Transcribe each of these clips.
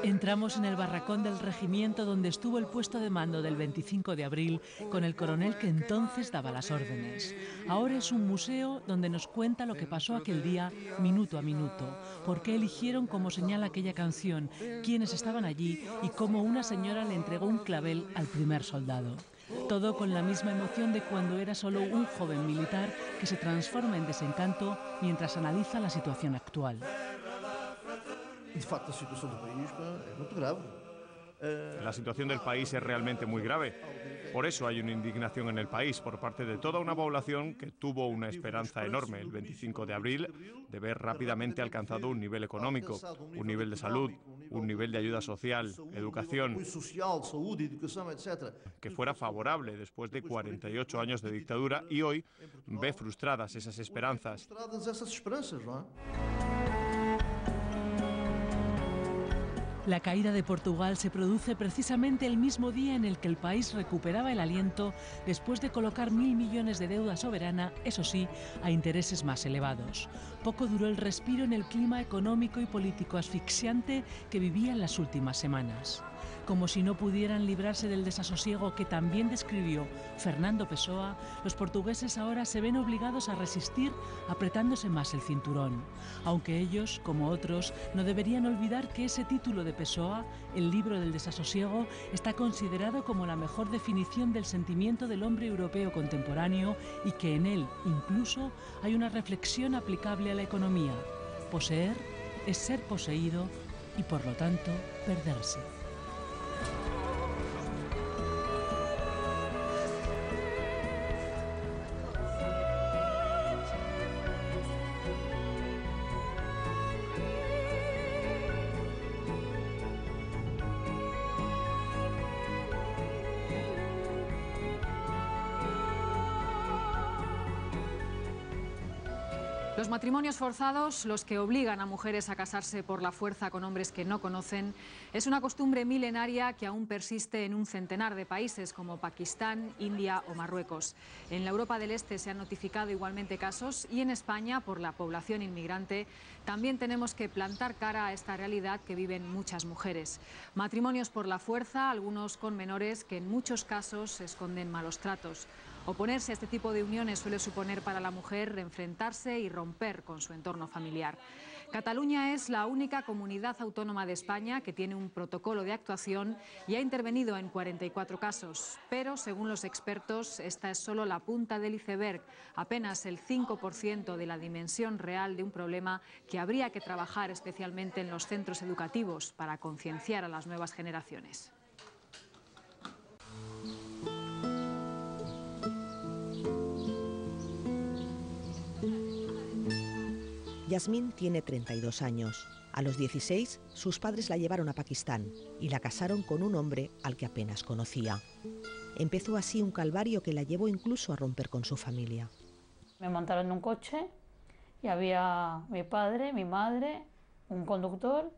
Entramos en el barracón del regimiento donde estuvo el puesto de mando del 25 de abril con el coronel que entonces daba las órdenes. Ahora es un museo donde nos cuenta lo que pasó aquel día minuto a minuto, por qué eligieron como señal aquella canción, quiénes estaban allí y cómo una señora le entregó un clavel al primer soldado. Todo con la misma emoción de cuando era solo un joven militar que se transforma en desencanto mientras analiza la situación actual. De facto, a situación del país es muy grave. La situación del país es realmente muy grave. Por eso hay una indignación en el país por parte de toda una población que tuvo una esperanza enorme el 25 de abril de ver rápidamente alcanzado un nivel económico, un nivel de salud, un nivel de ayuda social, educación, que fuera favorable después de 48 años de dictadura y hoy ve frustradas esas esperanzas. La caída de Portugal se produce precisamente el mismo día en el que el país recuperaba el aliento después de colocar 1.000 millones de deuda soberana, eso sí, a intereses más elevados. Poco duró el respiro en el clima económico y político asfixiante que vivía en las últimas semanas. Como si no pudieran librarse del desasosiego que también describió Fernando Pessoa, los portugueses ahora se ven obligados a resistir apretándose más el cinturón. Aunque ellos, como otros, no deberían olvidar que ese título de Pessoa, el libro del desasosiego, está considerado como la mejor definición del sentimiento del hombre europeo contemporáneo y que en él, incluso, hay una reflexión aplicable a la economía. Poseer es ser poseído y, por lo tanto, perderse. Los matrimonios forzados, los que obligan a mujeres a casarse por la fuerza con hombres que no conocen, es una costumbre milenaria que aún persiste en un centenar de países como Pakistán, India o Marruecos. En la Europa del Este se han notificado igualmente casos y en España, por la población inmigrante, también tenemos que plantar cara a esta realidad que viven muchas mujeres. Matrimonios por la fuerza, algunos con menores que en muchos casos esconden malos tratos. Oponerse a este tipo de uniones suele suponer para la mujer enfrentarse y romper con su entorno familiar. Cataluña es la única comunidad autónoma de España que tiene un protocolo de actuación y ha intervenido en 44 casos. Pero, según los expertos, esta es solo la punta del iceberg, apenas el 5% de la dimensión real de un problema que habría que trabajar especialmente en los centros educativos para concienciar a las nuevas generaciones. Yasmín tiene 32 años. A los 16, sus padres la llevaron a Pakistán y la casaron con un hombre al que apenas conocía. Empezó así un calvario que la llevó incluso a romper con su familia. Me montaron en un coche y había mi padre, mi madre, un conductor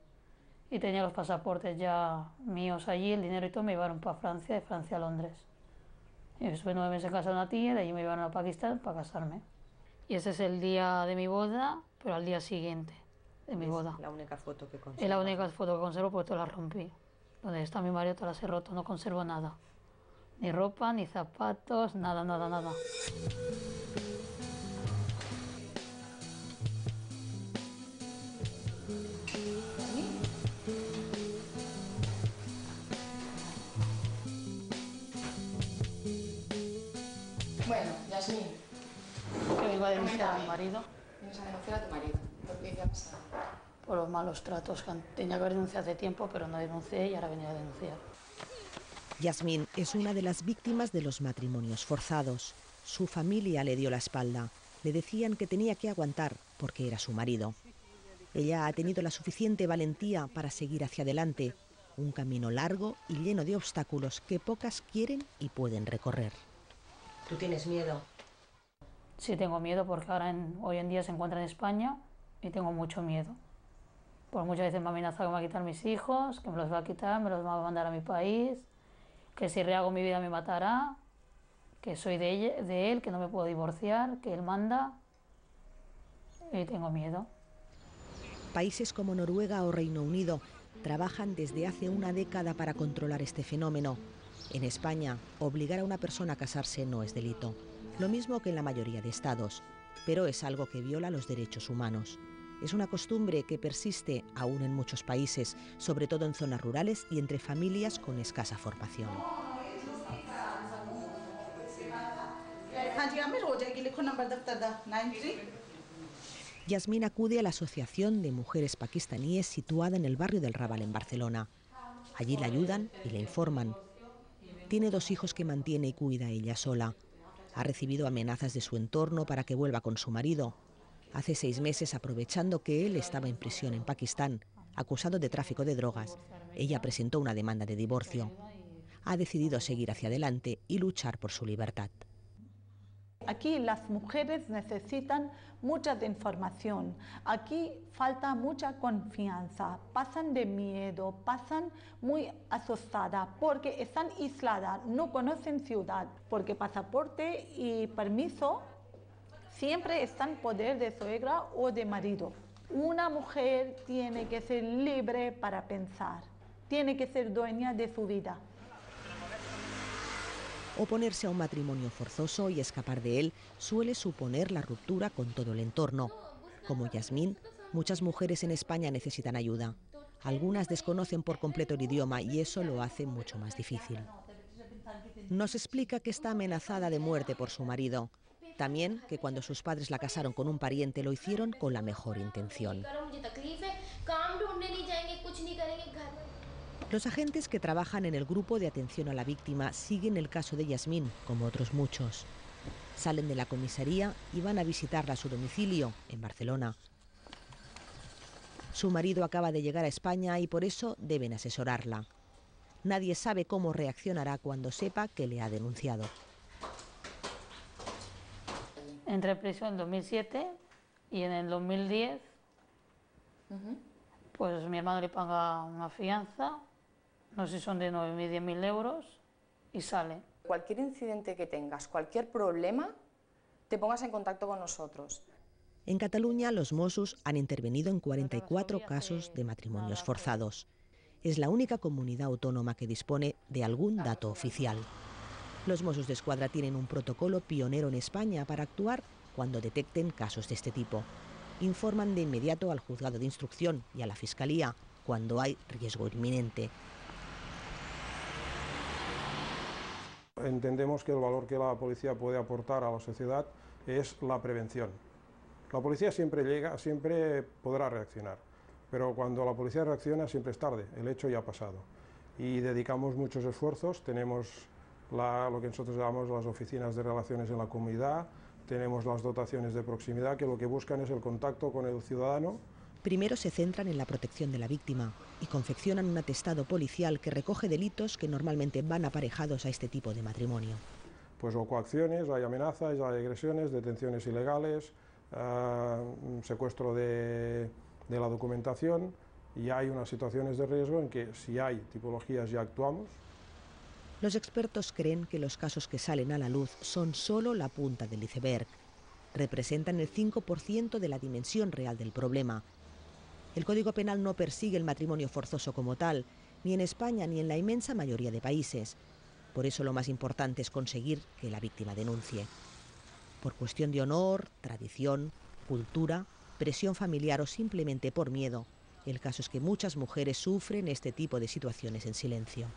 y tenía los pasaportes ya míos allí, el dinero y todo. Me llevaron para Francia, de Francia a Londres. Y estuve 9 meses en casa de una tía, de allí me llevaron a Pakistán para casarme. Y ese es el día de mi boda, pero al día siguiente de mi boda. Es la única foto que conservo. Es la única foto que conservo porque todas las rompí. Donde está mi marido todas las he roto, no conservo nada. Ni ropa, ni zapatos, nada, nada, nada. Bueno, Yasmín. Que vengo a denunciar a mi marido. Vienes a denunciar a tu marido. ¿Por qué? ¿Qué ha pasado? Por los malos tratos que tenía que haber denunciado hace tiempo, pero no denuncié y ahora venía a denunciar. Yasmín es una de las víctimas de los matrimonios forzados. Su familia le dio la espalda. Le decían que tenía que aguantar porque era su marido. Ella ha tenido la suficiente valentía para seguir hacia adelante. Un camino largo y lleno de obstáculos que pocas quieren y pueden recorrer. ¿Tú tienes miedo? Sí, tengo miedo porque ahora hoy en día se encuentra en España y tengo mucho miedo. Por muchas veces me ha amenazado que me va a quitar mis hijos, que me los va a quitar, me los va a mandar a mi país, que si rehago mi vida me matará, que soy de él, que no me puedo divorciar, que él manda y tengo miedo. Países como Noruega o Reino Unido trabajan desde hace una década para controlar este fenómeno. En España, obligar a una persona a casarse no es delito, lo mismo que en la mayoría de estados, pero es algo que viola los derechos humanos. Es una costumbre que persiste aún en muchos países, sobre todo en zonas rurales y entre familias con escasa formación. Yasmín acude a la Asociación de Mujeres Pakistaníes situada en el barrio del Raval, en Barcelona. Allí la ayudan y le informan. Tiene 2 hijos que mantiene y cuida ella sola. Ha recibido amenazas de su entorno para que vuelva con su marido. Hace 6 meses, aprovechando que él estaba en prisión en Pakistán, acusado de tráfico de drogas, ella presentó una demanda de divorcio. Ha decidido seguir hacia adelante y luchar por su libertad. Aquí las mujeres necesitan mucha información, aquí falta mucha confianza, pasan de miedo, pasan muy asustadas porque están aisladas, no conocen ciudad, porque pasaporte y permiso siempre están en poder de suegra o de marido. Una mujer tiene que ser libre para pensar, tiene que ser dueña de su vida. Oponerse a un matrimonio forzoso y escapar de él suele suponer la ruptura con todo el entorno. Como Yasmín, muchas mujeres en España necesitan ayuda. Algunas desconocen por completo el idioma y eso lo hace mucho más difícil. Nos explica que está amenazada de muerte por su marido. También que cuando sus padres la casaron con un pariente lo hicieron con la mejor intención. Los agentes que trabajan en el grupo de atención a la víctima siguen el caso de Yasmín, como otros muchos. Salen de la comisaría y van a visitarla a su domicilio, en Barcelona. Su marido acaba de llegar a España y por eso deben asesorarla. Nadie sabe cómo reaccionará cuando sepa que le ha denunciado. Entré en prisión en 2007 y en el 2010 pues mi hermano le paga una fianza, no sé si son de 9.000, 10.000 euros, y sale. Cualquier incidente que tengas, cualquier problema, te pongas en contacto con nosotros. En Cataluña, los Mossos han intervenido en 44 casos de matrimonios forzados. Es la única comunidad autónoma que dispone de algún dato oficial. Los Mossos d'Esquadra tienen un protocolo pionero en España para actuar cuando detecten casos de este tipo. Informan de inmediato al juzgado de instrucción y a la Fiscalía cuando hay riesgo inminente. Entendemos que el valor que la policía puede aportar a la sociedad es la prevención. La policía siempre llega, siempre podrá reaccionar, pero cuando la policía reacciona siempre es tarde, el hecho ya ha pasado. Y dedicamos muchos esfuerzos, tenemos lo que nosotros llamamos las oficinas de relaciones en la comunidad, tenemos las dotaciones de proximidad que lo que buscan es el contacto con el ciudadano. Primero se centran en la protección de la víctima y confeccionan un atestado policial que recoge delitos que normalmente van aparejados a este tipo de matrimonio. Pues o coacciones, hay amenazas, hay agresiones, detenciones ilegales, secuestro de la documentación, y hay unas situaciones de riesgo en que si hay tipologías ya actuamos. Los expertos creen que los casos que salen a la luz son solo la punta del iceberg. Representan el 5% de la dimensión real del problema. El Código Penal no persigue el matrimonio forzoso como tal, ni en España ni en la inmensa mayoría de países. Por eso lo más importante es conseguir que la víctima denuncie. Por cuestión de honor, tradición, cultura, presión familiar o simplemente por miedo, el caso es que muchas mujeres sufren este tipo de situaciones en silencio.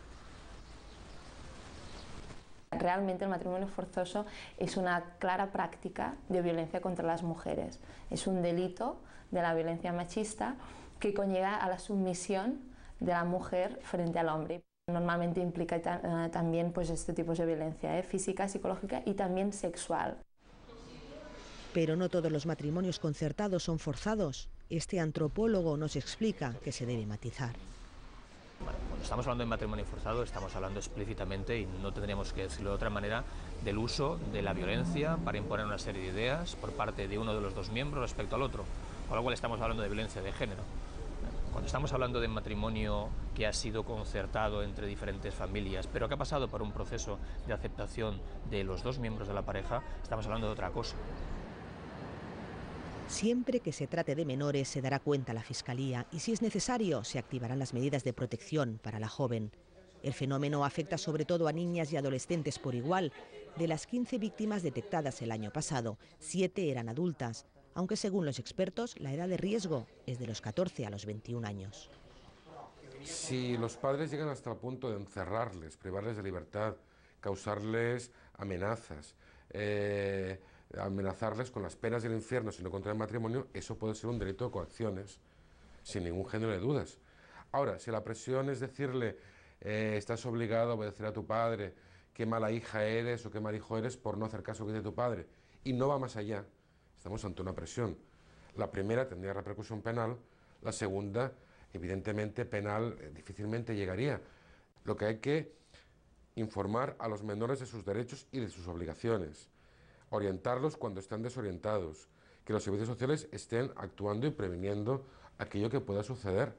Realmente el matrimonio forzoso es una clara práctica de violencia contra las mujeres. Es un delito de la violencia machista que conlleva a la sumisión de la mujer frente al hombre. Normalmente implica también pues, este tipo de violencia física, psicológica y también sexual. Pero no todos los matrimonios concertados son forzados. Este antropólogo nos explica que se debe matizar. Bueno, cuando estamos hablando de matrimonio forzado estamos hablando explícitamente, y no tendríamos que decirlo de otra manera, del uso de la violencia para imponer una serie de ideas por parte de uno de los dos miembros respecto al otro, con lo cual estamos hablando de violencia de género. Cuando estamos hablando de matrimonio que ha sido concertado entre diferentes familias, pero que ha pasado por un proceso de aceptación de los dos miembros de la pareja, estamos hablando de otra cosa. Siempre que se trate de menores se dará cuenta la Fiscalía y, si es necesario, se activarán las medidas de protección para la joven. El fenómeno afecta sobre todo a niñas y adolescentes por igual. De las 15 víctimas detectadas el año pasado, 7 eran adultas, aunque según los expertos la edad de riesgo es de los 14 a los 21 años. Si los padres llegan hasta el punto de encerrarles, privarles de libertad, causarles amenazas, amenazarles con las penas del infierno si no contraen matrimonio, eso puede ser un delito de coacciones, sin ningún género de dudas. Ahora, si la presión es decirle, estás obligado a obedecer a tu padre, qué mala hija eres o qué mal hijo eres por no hacer caso que dice tu padre, y no va más allá, estamos ante una presión. La primera tendría repercusión penal, la segunda, evidentemente, penal difícilmente llegaría. Lo que hay que informar a los menores de sus derechos y de sus obligaciones, orientarlos cuando están desorientados, que los servicios sociales estén actuando y previniendo aquello que pueda suceder.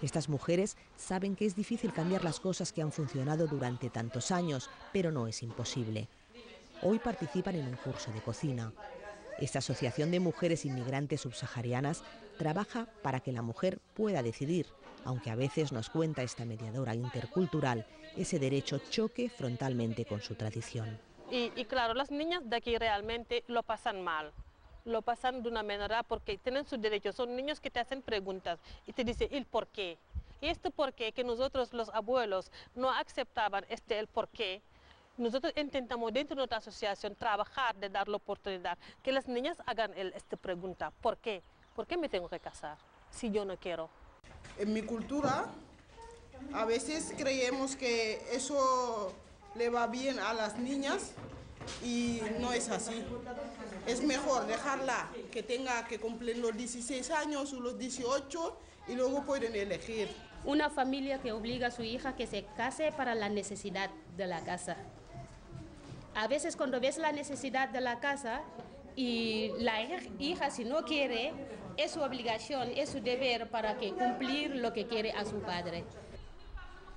Estas mujeres saben que es difícil cambiar las cosas que han funcionado durante tantos años, pero no es imposible. Hoy participan en un curso de cocina. Esta asociación de mujeres inmigrantes subsaharianas trabaja para que la mujer pueda decidir, aunque a veces, nos cuenta esta mediadora intercultural, ese derecho choque frontalmente con su tradición. Y claro, las niñas de aquí realmente lo pasan mal. Lo pasan de una manera porque tienen sus derechos. Son niños que te hacen preguntas y te dicen el por qué. Y este por qué que nosotros los abuelos no aceptaban el por qué. Nosotros intentamos dentro de nuestra asociación trabajar de dar la oportunidad que las niñas hagan esta pregunta. ¿Por qué? ¿Por qué me tengo que casar si yo no quiero? En mi cultura a veces creemos que eso le va bien a las niñas y no es así. Es mejor dejarla que tenga que cumplir los 16 años o los 18 y luego pueden elegir. Una familia que obliga a su hija que se case para la necesidad de la casa. A veces cuando ves la necesidad de la casa y la hija si no quiere, es su obligación, es su deber para que cumplir lo que quiere a su padre.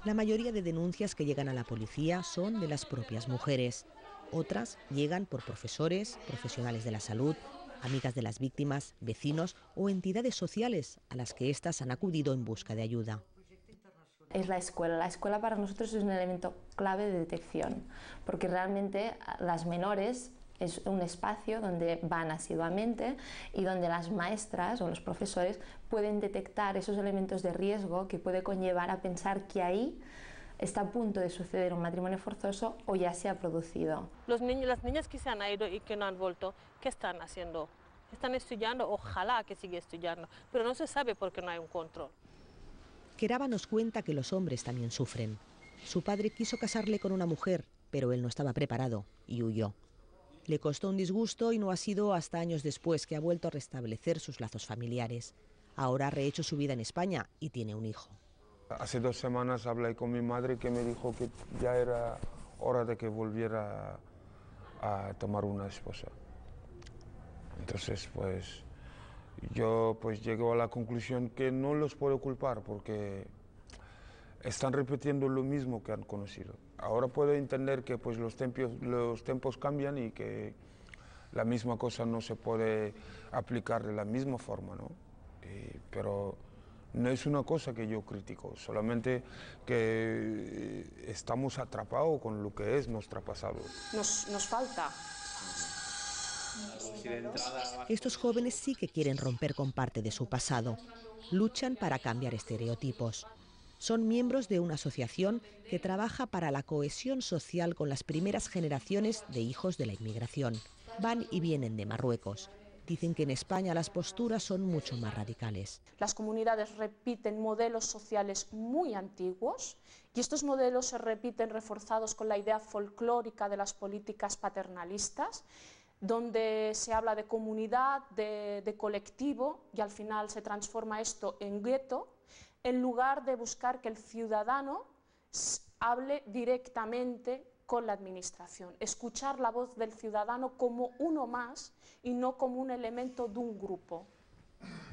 La mayoría de denuncias que llegan a la policía son de las propias mujeres. Otras llegan por profesores, profesionales de la salud, amigas de las víctimas, vecinos o entidades sociales a las que éstas han acudido en busca de ayuda. Es la escuela. La escuela para nosotros es un elemento clave de detección, porque realmente las menores es un espacio donde van asiduamente y donde las maestras o los profesores pueden detectar esos elementos de riesgo que puede conllevar a pensar que ahí está a punto de suceder un matrimonio forzoso o ya se ha producido. Los niños, las niñas que se han ido y que no han vuelto, ¿qué están haciendo? Están estudiando, ojalá que siga estudiando, pero no se sabe porque no hay un control. Keraba nos cuenta que los hombres también sufren. Su padre quiso casarle con una mujer, pero él no estaba preparado y huyó. Le costó un disgusto y no ha sido hasta años después que ha vuelto a restablecer sus lazos familiares. Ahora ha rehecho su vida en España y tiene un hijo. Hace 2 semanas hablé con mi madre que me dijo que ya era hora de que volviera a tomar una esposa. Entonces, pues yo llego a la conclusión que no los puedo culpar porque están repitiendo lo mismo que han conocido. Ahora puedo entender que pues los tiempos cambian y que la misma cosa no se puede aplicar de la misma forma, ¿no? Pero no es una cosa que yo critico, solamente que estamos atrapados con lo que es nuestro pasado. Nos falta. Estos jóvenes sí que quieren romper con parte de su pasado. Luchan para cambiar estereotipos. Son miembros de una asociación que trabaja para la cohesión social con las primeras generaciones de hijos de la inmigración. Van y vienen de Marruecos. Dicen que en España las posturas son mucho más radicales. Las comunidades repiten modelos sociales muy antiguos y estos modelos se repiten reforzados con la idea folclórica de las políticas paternalistas, donde se habla de comunidad, de colectivo y al final se transforma esto en gueto, en lugar de buscar que el ciudadano hable directamente con la administración, escuchar la voz del ciudadano como uno más y no como un elemento de un grupo.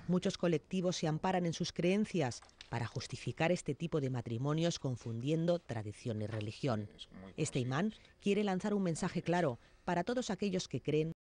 Muchos colectivos se amparan en sus creencias para justificar este tipo de matrimonios confundiendo tradición y religión. Este imán quiere lanzar un mensaje claro para todos aquellos que creen